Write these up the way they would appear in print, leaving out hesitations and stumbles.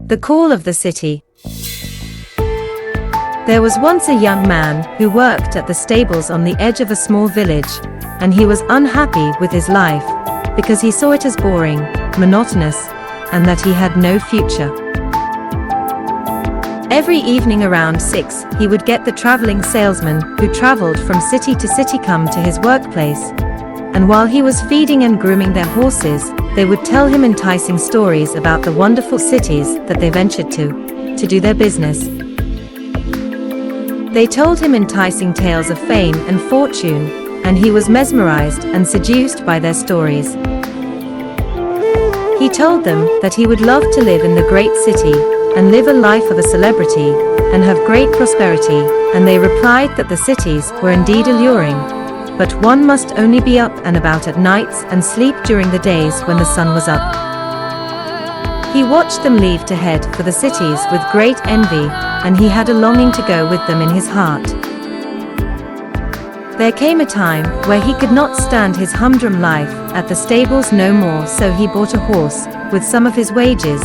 The call of the city. There was once a young man who worked at the stables on the edge of a small village, and he was unhappy with his life, because he saw it as boring, monotonous, and that he had no future. Every evening around 6, he would get the traveling salesman who traveled from city to city come to his workplace, and while he was feeding and grooming their horses, they would tell him enticing stories about the wonderful cities that they ventured to do their business. They told him enticing tales of fame and fortune, and he was mesmerized and seduced by their stories. He told them that he would love to live in the great city and live a life of a celebrity and have great prosperity, and they replied that the cities were indeed alluring, but one must only be up and about at nights and sleep during the days when the sun was up. He watched them leave to head for the cities with great envy, and he had a longing to go with them in his heart. There came a time where he could not stand his humdrum life at the stables no more, so he bought a horse with some of his wages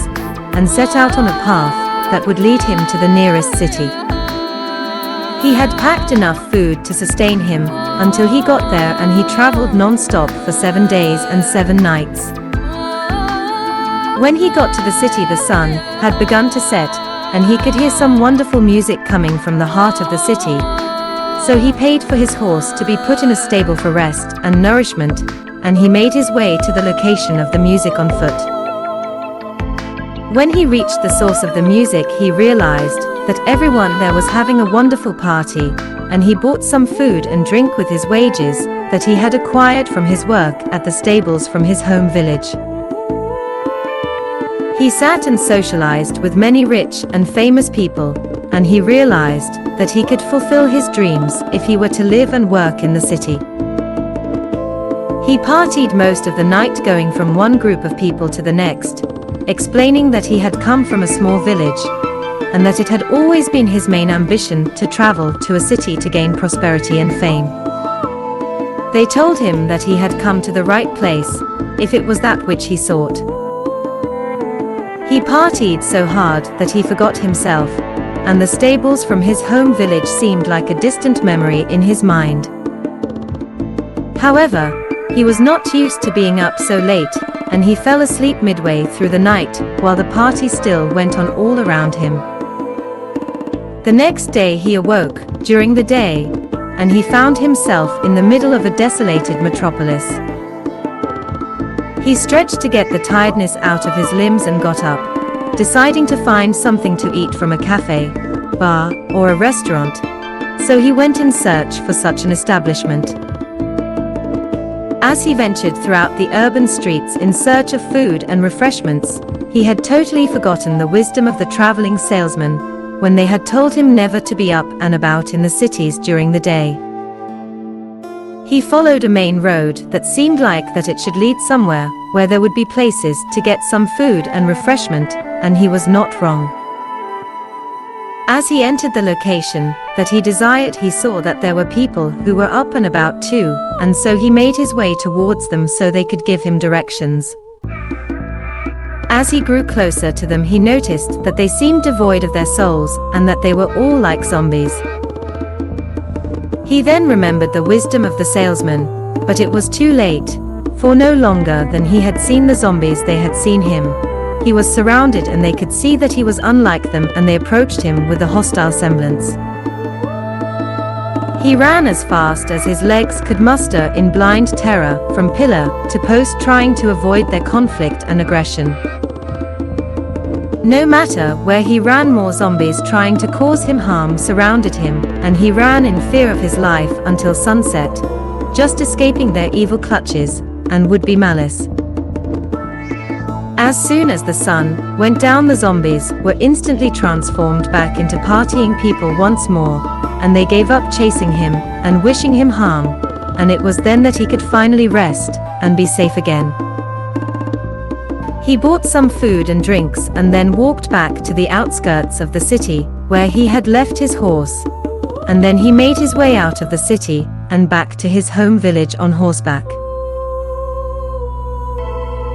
and set out on a path that would lead him to the nearest city. He had packed enough food to sustain him until he got there, and he traveled non-stop for 7 days and 7 nights. When he got to the city, the sun had begun to set, and he could hear some wonderful music coming from the heart of the city. So he paid for his horse to be put in a stable for rest and nourishment, and he made his way to the location of the music on foot. When he reached the source of the music, he realized that everyone there was having a wonderful party, and he bought some food and drink with his wages that he had acquired from his work at the stables from his home village. He sat and socialized with many rich and famous people, and he realized that he could fulfill his dreams if he were to live and work in the city. He partied most of the night, going from one group of people to the next, explaining that he had come from a small village, and that it had always been his main ambition to travel to a city to gain prosperity and fame. They told him that he had come to the right place, if it was that which he sought. He partied so hard that he forgot himself, and the stables from his home village seemed like a distant memory in his mind. However, he was not used to being up so late, and he fell asleep midway through the night, while the party still went on all around him. The next day he awoke during the day, and he found himself in the middle of a desolated metropolis. He stretched to get the tiredness out of his limbs and got up, deciding to find something to eat from a cafe, bar, or a restaurant, so he went in search for such an establishment. As he ventured throughout the urban streets in search of food and refreshments, he had totally forgotten the wisdom of the traveling salesman when they had told him never to be up and about in the cities during the day. He followed a main road that seemed like that it should lead somewhere where there would be places to get some food and refreshment, and he was not wrong. As he entered the location that he desired, he saw that there were people who were up and about too, and so he made his way towards them so they could give him directions. As he grew closer to them, he noticed that they seemed devoid of their souls, and that they were all like zombies. He then remembered the wisdom of the salesman, but it was too late, for no longer than he had seen the zombies they had seen him. He was surrounded, and they could see that he was unlike them, and they approached him with a hostile semblance. He ran as fast as his legs could muster in blind terror from pillar to post, trying to avoid their conflict and aggression. No matter where he ran, more zombies trying to cause him harm surrounded him, and he ran in fear of his life until sunset, just escaping their evil clutches and would-be malice. As soon as the sun went down, the zombies were instantly transformed back into partying people once more, and they gave up chasing him and wishing him harm, and it was then that he could finally rest and be safe again. He bought some food and drinks and then walked back to the outskirts of the city where he had left his horse, and then he made his way out of the city and back to his home village on horseback.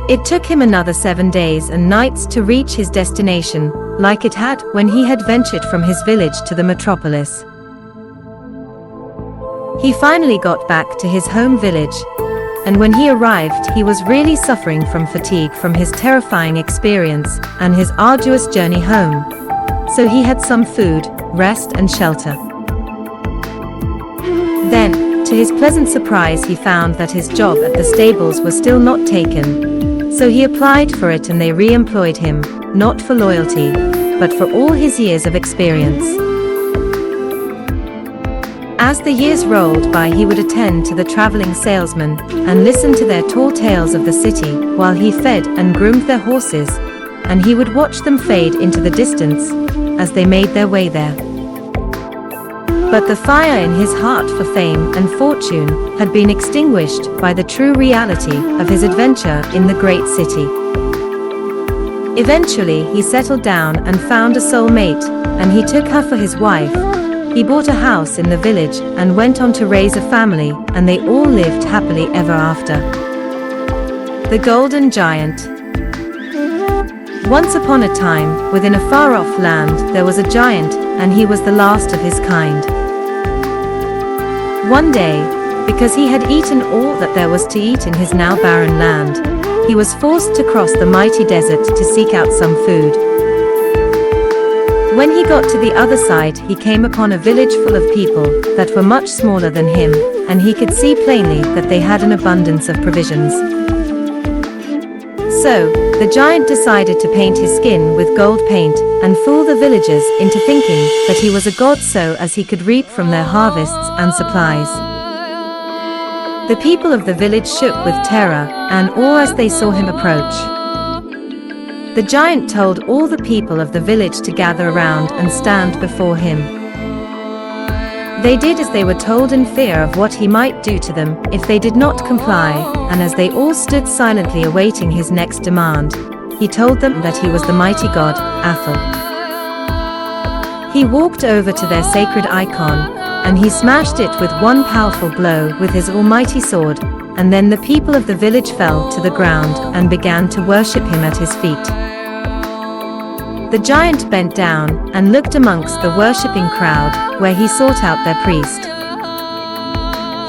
It took him another 7 days and nights to reach his destination, like it had when he had ventured from his village to the metropolis. He finally got back to his home village, and when he arrived, he was really suffering from fatigue from his terrifying experience and his arduous journey home. So he had some food, rest and shelter. Then, to his pleasant surprise, he found that his job at the stables was still not taken. So he applied for it and they re-employed him, not for loyalty, but for all his years of experience. As the years rolled by, he would attend to the traveling salesmen and listen to their tall tales of the city while he fed and groomed their horses, and he would watch them fade into the distance as they made their way there. But the fire in his heart for fame and fortune had been extinguished by the true reality of his adventure in the great city. Eventually, he settled down and found a soulmate, and he took her for his wife. He bought a house in the village and went on to raise a family, and they all lived happily ever after. The Golden Giant. Once upon a time, within a far-off land, there was a giant, and he was the last of his kind. One day, because he had eaten all that there was to eat in his now barren land, he was forced to cross the mighty desert to seek out some food. When he got to the other side, he came upon a village full of people that were much smaller than him, and he could see plainly that they had an abundance of provisions. So, the giant decided to paint his skin with gold paint and fool the villagers into thinking that he was a god so as he could reap from their harvests and supplies. The people of the village shook with terror and awe as they saw him approach. The giant told all the people of the village to gather around and stand before him. They did as they were told in fear of what he might do to them if they did not comply, and as they all stood silently awaiting his next demand, he told them that he was the mighty god, Athel. He walked over to their sacred icon, and he smashed it with one powerful blow with his almighty sword, and then the people of the village fell to the ground and began to worship him at his feet. The giant bent down and looked amongst the worshipping crowd, where he sought out their priest.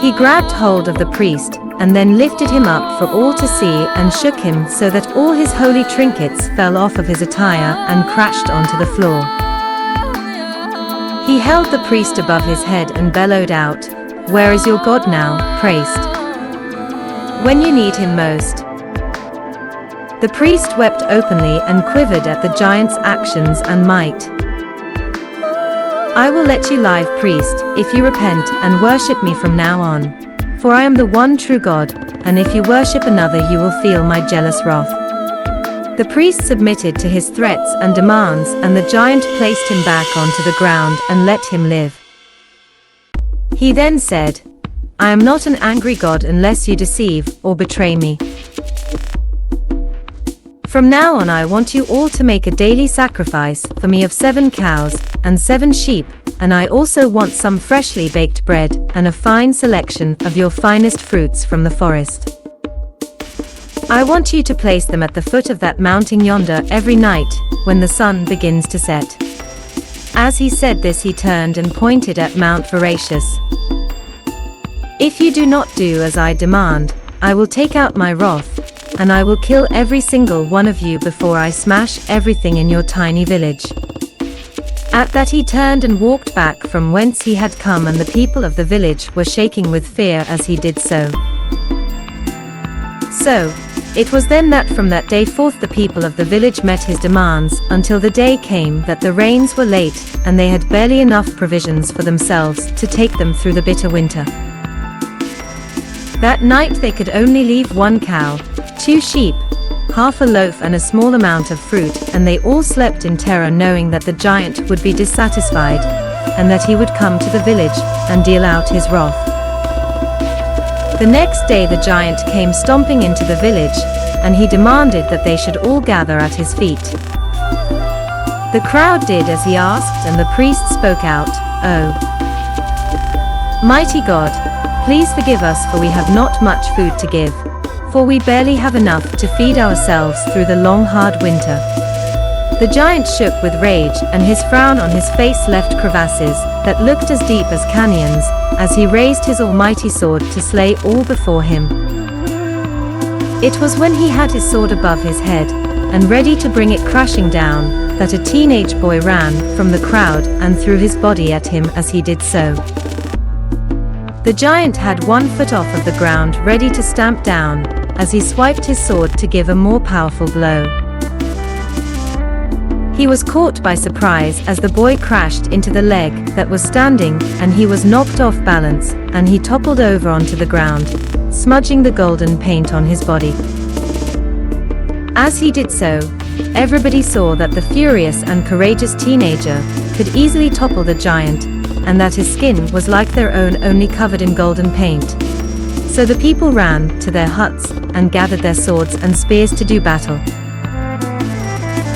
He grabbed hold of the priest, and then lifted him up for all to see and shook him so that all his holy trinkets fell off of his attire and crashed onto the floor. He held the priest above his head and bellowed out, "Where is your God now, priest? When you need him most?" The priest wept openly and quivered at the giant's actions and might. "I will let you live, priest, if you repent and worship me from now on. For I am the one true God, and if you worship another you will feel my jealous wrath." The priest submitted to his threats and demands, and the giant placed him back onto the ground and let him live. He then said, "I am not an angry God unless you deceive or betray me. From now on I want you all to make a daily sacrifice for me of 7 cows and 7 sheep, and I also want some freshly baked bread and a fine selection of your finest fruits from the forest. I want you to place them at the foot of that mountain yonder every night when the sun begins to set." As he said this, he turned and pointed at Mount Voracious. "If you do not do as I demand, I will take out my wrath, and I will kill every single one of you before I smash everything in your tiny village." At that he turned and walked back from whence he had come, and the people of the village were shaking with fear as he did so. So, it was then that from that day forth the people of the village met his demands, until the day came that the rains were late, and they had barely enough provisions for themselves to take them through the bitter winter. That night they could only leave 1 cow, 2 sheep, half a loaf and a small amount of fruit, and they all slept in terror, knowing that the giant would be dissatisfied, and that he would come to the village and deal out his wrath. The next day the giant came stomping into the village, and he demanded that they should all gather at his feet. The crowd did as he asked, and the priest spoke out, "Oh, mighty God, please forgive us, for we have not much food to give. for we barely have enough to feed ourselves through the long hard winter." The giant shook with rage, and his frown on his face left crevasses that looked as deep as canyons, as he raised his almighty sword to slay all before him. It was when he had his sword above his head, and ready to bring it crashing down, that a teenage boy ran from the crowd and threw his body at him as he did so. The giant had 1 foot off of the ground ready to stamp down, as he swiped his sword to give a more powerful blow. He was caught by surprise as the boy crashed into the leg that was standing, and he was knocked off balance, and he toppled over onto the ground, smudging the golden paint on his body. As he did so, everybody saw that the furious and courageous teenager could easily topple the giant, and that his skin was like their own, only covered in golden paint. So the people ran to their huts and gathered their swords and spears to do battle.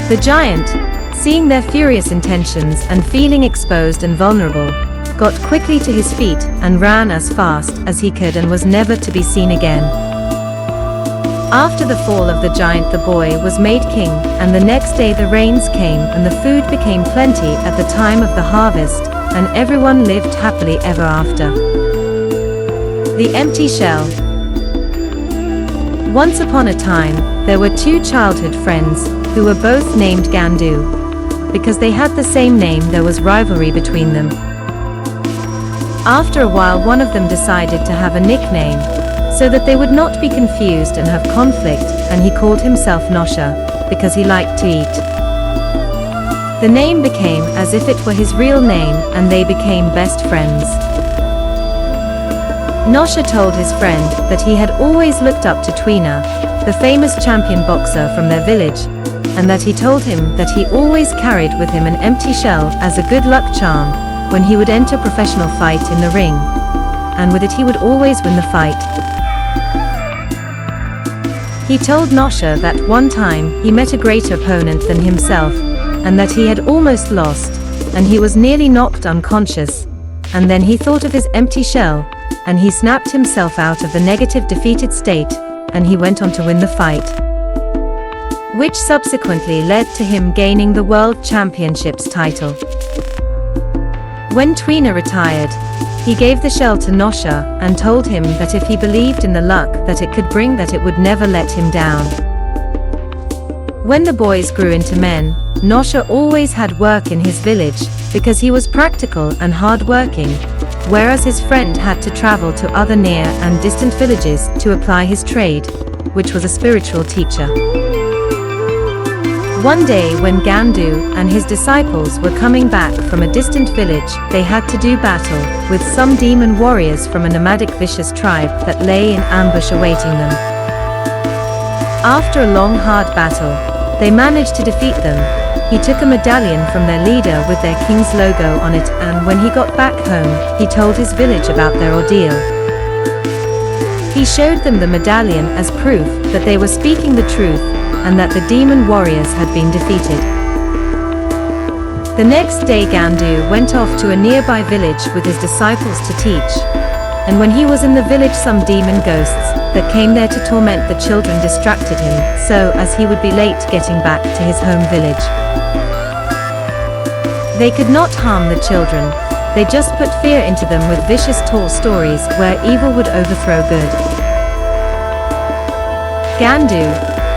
The giant, seeing their furious intentions and feeling exposed and vulnerable, got quickly to his feet and ran as fast as he could and was never to be seen again. After the fall of the giant, the boy was made king, and the next day the rains came and the food became plenty at the time of the harvest, and everyone lived happily ever after. The empty shell. Once upon a time, there were 2 childhood friends who were both named Gandu. Because they had the same name, there was rivalry between them. After a while, one of them decided to have a nickname, so that they would not be confused and have conflict, and he called himself Nosha, because he liked to eat. The name became as if it were his real name, and they became best friends. Nosha told his friend that he had always looked up to Twina, the famous champion boxer from their village, and that he told him that he always carried with him an empty shell as a good luck charm when he would enter professional fight in the ring, and with it he would always win the fight. He told Nosha that one time he met a greater opponent than himself, and that he had almost lost, and he was nearly knocked unconscious, and then he thought of his empty shell, and he snapped himself out of the negative defeated state, and he went on to win the fight, which subsequently led to him gaining the World Championships title. When Twina retired, he gave the shell to Nosha and told him that if he believed in the luck that it could bring, that it would never let him down. When the boys grew into men, Nosha always had work in his village because he was practical and hard-working, whereas his friend had to travel to other near and distant villages to apply his trade, which was a spiritual teacher. One day when Gandu and his disciples were coming back from a distant village, they had to do battle with some demon warriors from a nomadic vicious tribe that lay in ambush awaiting them. After a long hard battle, they managed to defeat them. He took a medallion from their leader with their king's logo on it, and when he got back home, he told his village about their ordeal. He showed them the medallion as proof that they were speaking the truth, and that the demon warriors had been defeated. The next day Gandu went off to a nearby village with his disciples to teach, and when he was in the village, some demon ghosts that came there to torment the children distracted him, so as he would be late getting back to his home village. They could not harm the children, they just put fear into them with vicious tall stories where evil would overthrow good. Gandu,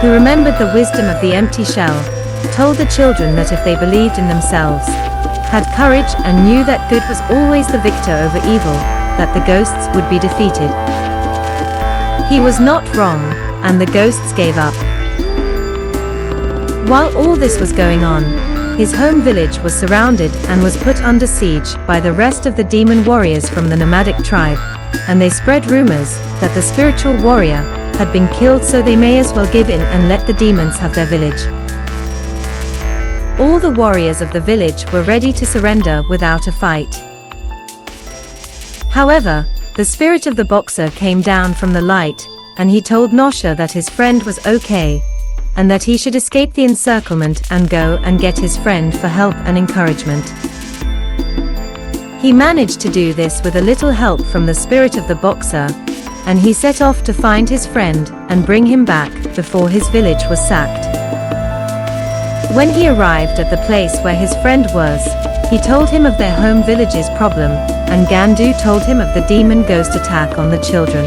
who remembered the wisdom of the empty shell, told the children that if they believed in themselves, had courage, and knew that good was always the victor over evil, that the ghosts would be defeated. He was not wrong, and the ghosts gave up. While all this was going on, his home village was surrounded and was put under siege by the rest of the demon warriors from the nomadic tribe, and they spread rumors that the spiritual warrior had been killed, so they may as well give in and let the demons have their village. All the warriors of the village were ready to surrender without a fight. However, the spirit of the boxer came down from the light, and he told Nosha that his friend was okay, and that he should escape the encirclement and go and get his friend for help and encouragement. He managed to do this with a little help from the spirit of the boxer, and he set off to find his friend and bring him back before his village was sacked. When he arrived at the place where his friend was, he told him of their home village's problem, and Gandu told him of the demon ghost attack on the children.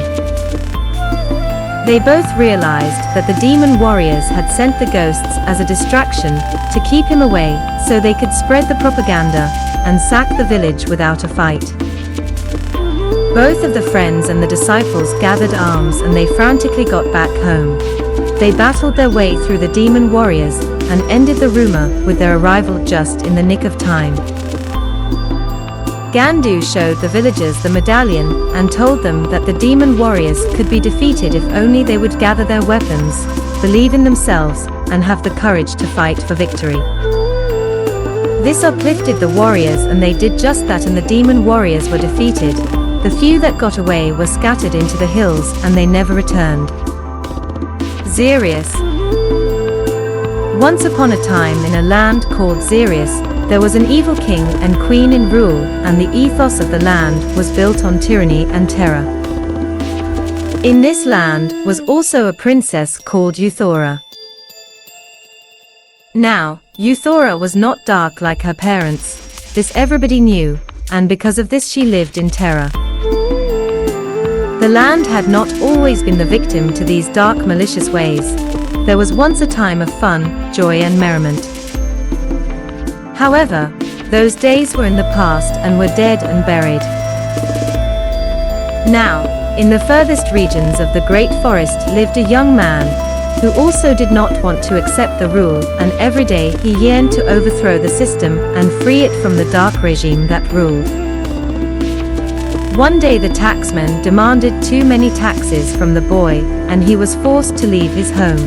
They both realized that the demon warriors had sent the ghosts as a distraction to keep him away so they could spread the propaganda and sack the village without a fight. Both of the friends and the disciples gathered arms and they frantically got back home. They battled their way through the demon warriors and ended the rumor with their arrival just in the nick of time. Gandu showed the villagers the medallion and told them that the demon warriors could be defeated if only they would gather their weapons, believe in themselves, and have the courage to fight for victory. This uplifted the warriors and they did just that, and the demon warriors were defeated. The few that got away were scattered into the hills and they never returned. Xerius. Once upon a time in a land called Xerius, there was an evil king and queen in rule, and the ethos of the land was built on tyranny and terror. In this land was also a princess called Euthora. Now, Euthora was not dark like her parents. This everybody knew, and because of this she lived in terror. The land had not always been the victim to these dark, malicious ways. There was once a time of fun, joy and merriment. However, those days were in the past and were dead and buried. Now, in the furthest regions of the great forest lived a young man, who also did not want to accept the rule, and every day he yearned to overthrow the system and free it from the dark regime that ruled. One day the taxman demanded too many taxes from the boy, and he was forced to leave his home.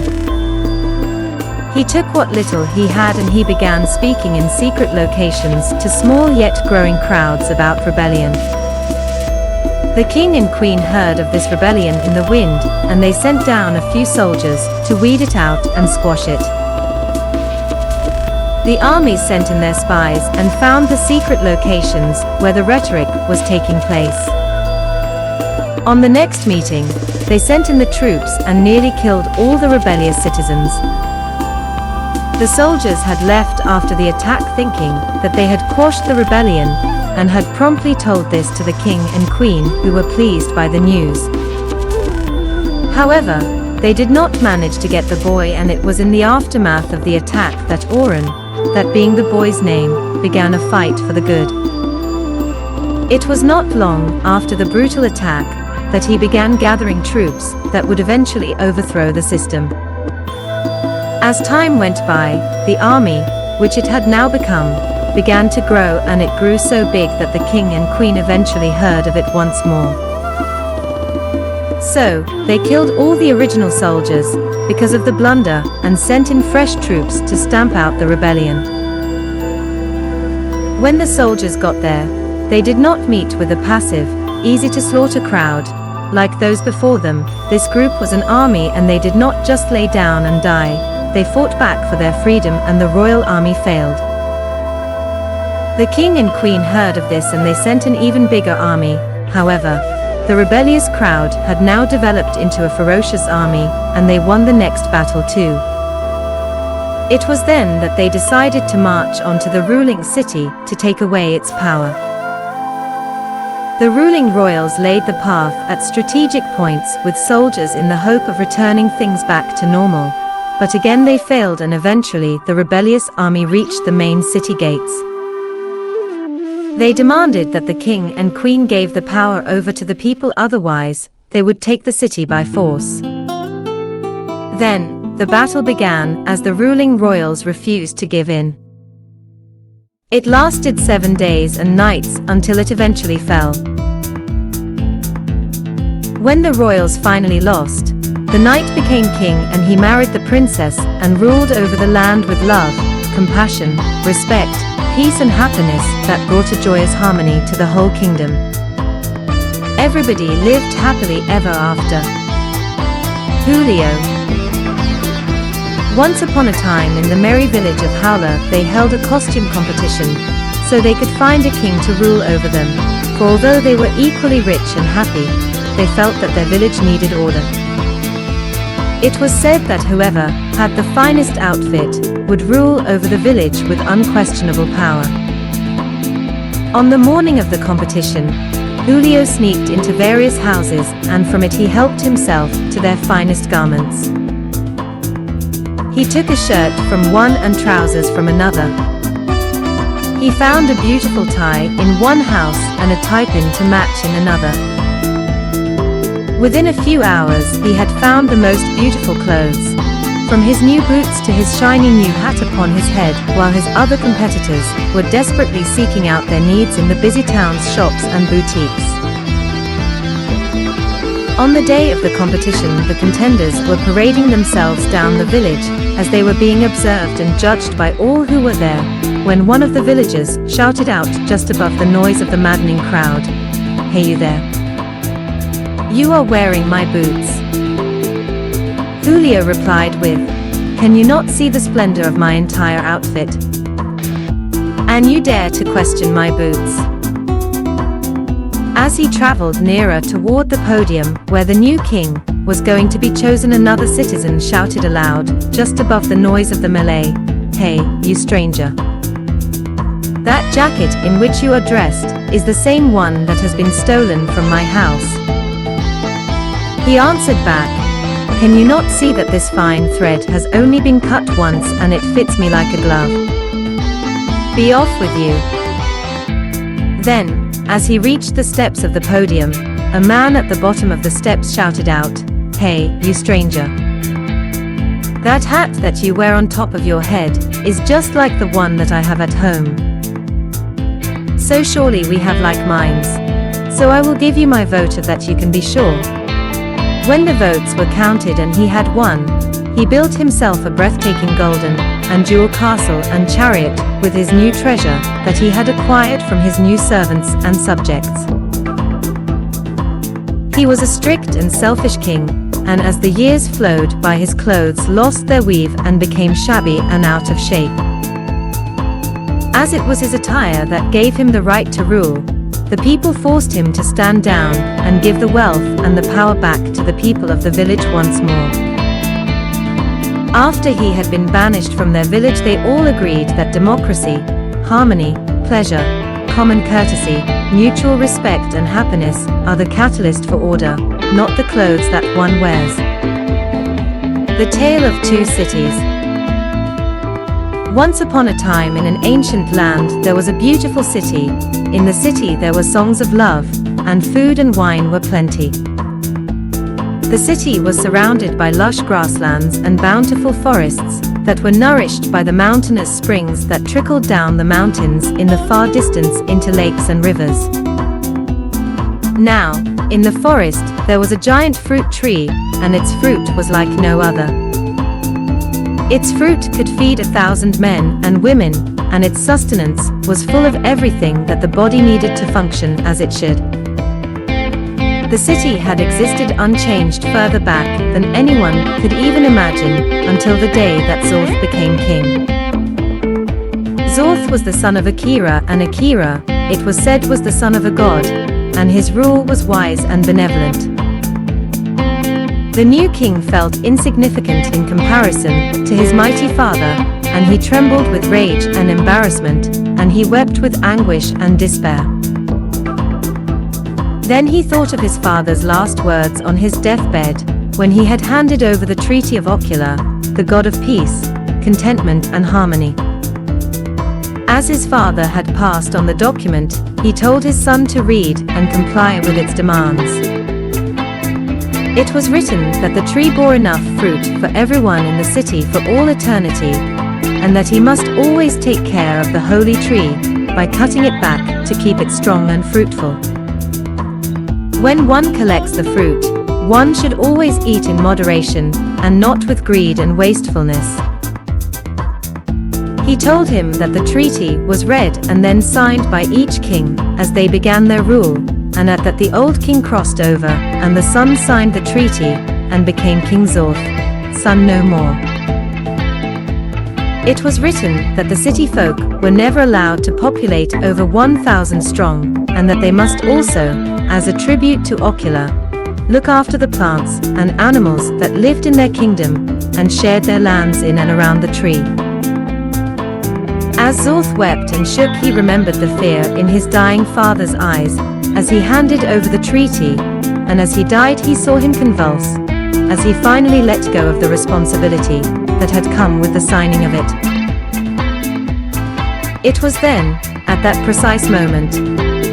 He took what little he had and he began speaking in secret locations to small yet growing crowds about rebellion. The king and queen heard of this rebellion in the wind, and they sent down a few soldiers to weed it out and squash it. The army sent in their spies and found the secret locations where the rhetoric was taking place. On the next meeting, they sent in the troops and nearly killed all the rebellious citizens. The soldiers had left after the attack thinking that they had quashed the rebellion, and had promptly told this to the king and queen, who were pleased by the news. However, they did not manage to get the boy, and it was in the aftermath of the attack that Oren, that being the boy's name, began a fight for the good. It was not long after the brutal attack that he began gathering troops that would eventually overthrow the system. As time went by, the army, which it had now become, began to grow, and it grew so big that the king and queen eventually heard of it once more. So, they killed all the original soldiers, because of the blunder, and sent in fresh troops to stamp out the rebellion. When the soldiers got there, they did not meet with a passive, easy-to-slaughter crowd, like those before them. This group was an army, and they did not just lay down and die. They fought back for their freedom, and the royal army failed. The king and queen heard of this and they sent an even bigger army. However, the rebellious crowd had now developed into a ferocious army, and they won the next battle too. It was then that they decided to march onto the ruling city to take away its power. The ruling royals laid the path at strategic points with soldiers in the hope of returning things back to normal. But again they failed, and eventually the rebellious army reached the main city gates. They demanded that the king and queen gave the power over to the people, otherwise they would take the city by force. Then, the battle began as the ruling royals refused to give in. It lasted 7 days and nights until it eventually fell. When the royals finally lost, the knight became king, and he married the princess and ruled over the land with love, compassion, respect, peace and happiness that brought a joyous harmony to the whole kingdom. Everybody lived happily ever after. Julio. Once upon a time in the merry village of Howler, they held a costume competition, so they could find a king to rule over them, for although they were equally rich and happy, they felt that their village needed order. It was said that whoever had the finest outfit would rule over the village with unquestionable power. On the morning of the competition, Julio sneaked into various houses, and from it he helped himself to their finest garments. He took a shirt from one and trousers from another. He found a beautiful tie in one house and a tie-pin to match in another. Within a few hours, he had found the most beautiful clothes, from his new boots to his shiny new hat upon his head, while his other competitors were desperately seeking out their needs in the busy town's shops and boutiques. On the day of the competition, the contenders were parading themselves down the village, as they were being observed and judged by all who were there, when one of the villagers shouted out just above the noise of the maddening crowd, "Hey you there! You are wearing my boots." Julio replied with, "Can you not see the splendor of my entire outfit? And you dare to question my boots?" As he traveled nearer toward the podium where the new king was going to be chosen, another citizen shouted aloud, just above the noise of the melee, "Hey, you stranger! That jacket in which you are dressed is the same one that has been stolen from my house." He answered back, "Can you not see that this fine thread has only been cut once and it fits me like a glove? Be off with you." Then, as he reached the steps of the podium, a man at the bottom of the steps shouted out, "Hey, you stranger! That hat that you wear on top of your head is just like the one that I have at home. So surely we have like minds. So I will give you my vote of that, you can be sure." When the votes were counted and he had won, he built himself a breathtaking golden and jewel castle and chariot with his new treasure that he had acquired from his new servants and subjects. He was a strict and selfish king, and as the years flowed by, his clothes lost their weave and became shabby and out of shape. As it was his attire that gave him the right to rule, the people forced him to stand down and give the wealth and the power back to the people of the village once more. After he had been banished from their village, they all agreed that democracy, harmony, pleasure, common courtesy, mutual respect and happiness are the catalyst for order, not the clothes that one wears. The Tale of Two Cities. Once upon a time in an ancient land there was a beautiful city. In the city there were songs of love, and food and wine were plenty. The city was surrounded by lush grasslands and bountiful forests that were nourished by the mountainous springs that trickled down the mountains in the far distance into lakes and rivers. Now, in the forest there was a giant fruit tree, and its fruit was like no other. Its fruit could feed 1,000 men and women, and its sustenance was full of everything that the body needed to function as it should. The city had existed unchanged further back than anyone could even imagine, until the day that Zorth became king. Zorth was the son of Akira, and Akira, it was said, was the son of a god, and his rule was wise and benevolent. The new king felt insignificant in comparison to his mighty father, and he trembled with rage and embarrassment, and he wept with anguish and despair. Then he thought of his father's last words on his deathbed, when he had handed over the Treaty of Ocula, the god of peace, contentment and harmony. As his father had passed on the document, he told his son to read and comply with its demands. It was written that the tree bore enough fruit for everyone in the city for all eternity, and that he must always take care of the holy tree by cutting it back to keep it strong and fruitful. When one collects the fruit, one should always eat in moderation, and not with greed and wastefulness. He told him that the treaty was read and then signed by each king as they began their rule, and that the old king crossed over, and the son signed the treaty, and became King Zorth, son no more. It was written that the city folk were never allowed to populate over 1,000 strong, and that they must also, as a tribute to Ocula, look after the plants and animals that lived in their kingdom and shared their lands in and around the tree. As Zorth wept and shook, he remembered the fear in his dying father's eyes as he handed over the treaty, and as he died he saw him convulse, as he finally let go of the responsibility that had come with the signing of it. It was then, at that precise moment,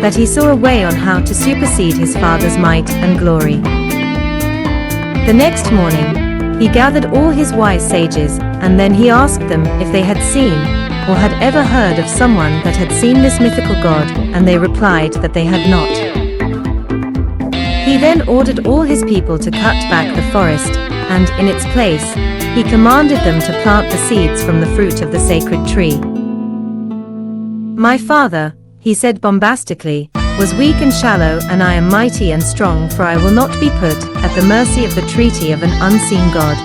that he saw a way on how to supersede his father's might and glory. The next morning, he gathered all his wise sages, and then he asked them if they had seen, or had ever heard of someone that had seen this mythical god, and they replied that they had not. He then ordered all his people to cut back the forest, and in its place, he commanded them to plant the seeds from the fruit of the sacred tree. "My father," he said bombastically, "was weak and shallow, and I am mighty and strong, for I will not be put at the mercy of the treaty of an unseen god.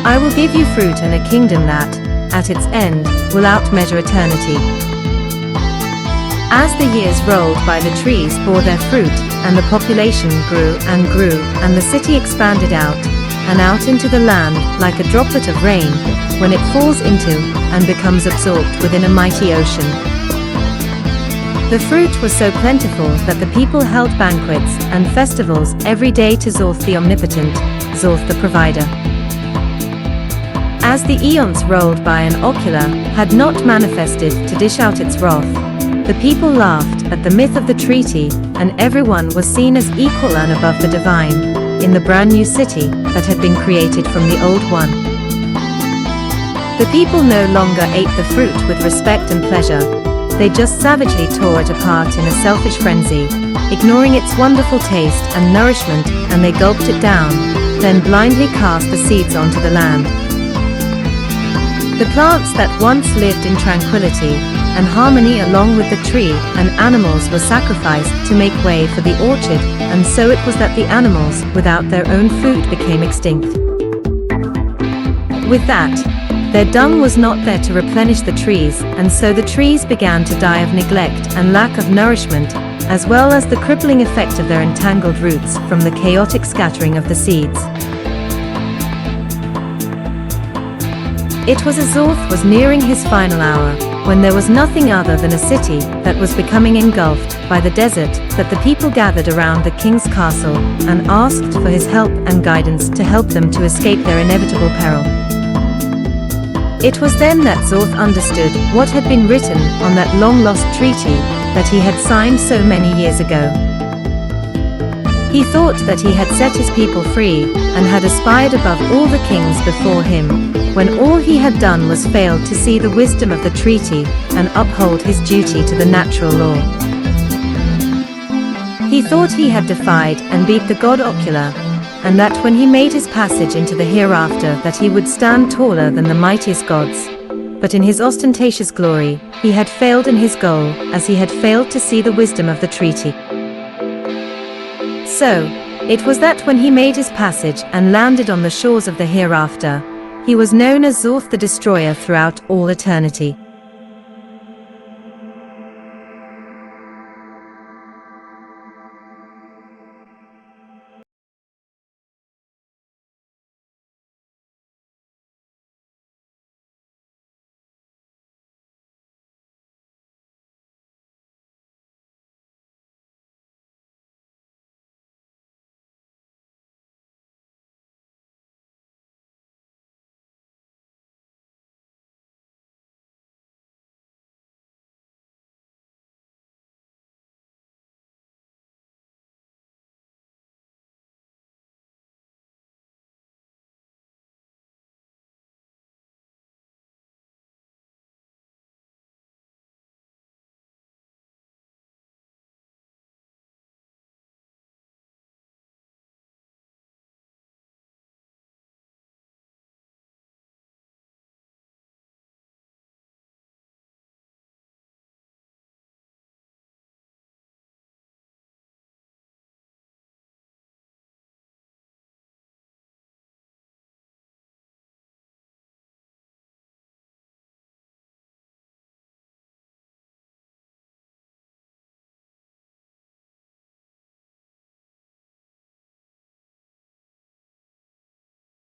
I will give you fruit and a kingdom that, at its end, will outmeasure eternity." As the years rolled by, the trees bore their fruit, and the population grew, and the city expanded out and out into the land like a droplet of rain when it falls into and becomes absorbed within a mighty ocean. The fruit was so plentiful that the people held banquets and festivals every day to Zorth the Omnipotent, Zorth the Provider. As the eons rolled by and Ocular had not manifested to dish out its wrath, the people laughed at the myth of the treaty, and everyone was seen as equal and above the divine, in the brand new city that had been created from the old one. The people no longer ate the fruit with respect and pleasure, they just savagely tore it apart in a selfish frenzy, ignoring its wonderful taste and nourishment, and they gulped it down, then blindly cast the seeds onto the land. The plants that once lived in tranquility and harmony along with the tree and animals were sacrificed to make way for the orchard, and so it was that the animals without their own food became extinct. With that, their dung was not there to replenish the trees, and so the trees began to die of neglect and lack of nourishment, as well as the crippling effect of their entangled roots from the chaotic scattering of the seeds. It was as Zorth was nearing his final hour, when there was nothing other than a city that was becoming engulfed by the desert, that the people gathered around the king's castle and asked for his help and guidance to help them to escape their inevitable peril. It was then that Zorth understood what had been written on that long-lost treaty that he had signed so many years ago. He thought that he had set his people free and had aspired above all the kings before him, when all he had done was fail to see the wisdom of the treaty and uphold his duty to the natural law. He thought he had defied and beat the god Ocular, and that when he made his passage into the hereafter that he would stand taller than the mightiest gods. But in his ostentatious glory, he had failed in his goal, as he had failed to see the wisdom of the treaty. So, it was that when he made his passage and landed on the shores of the hereafter, he was known as Zorth the Destroyer throughout all eternity.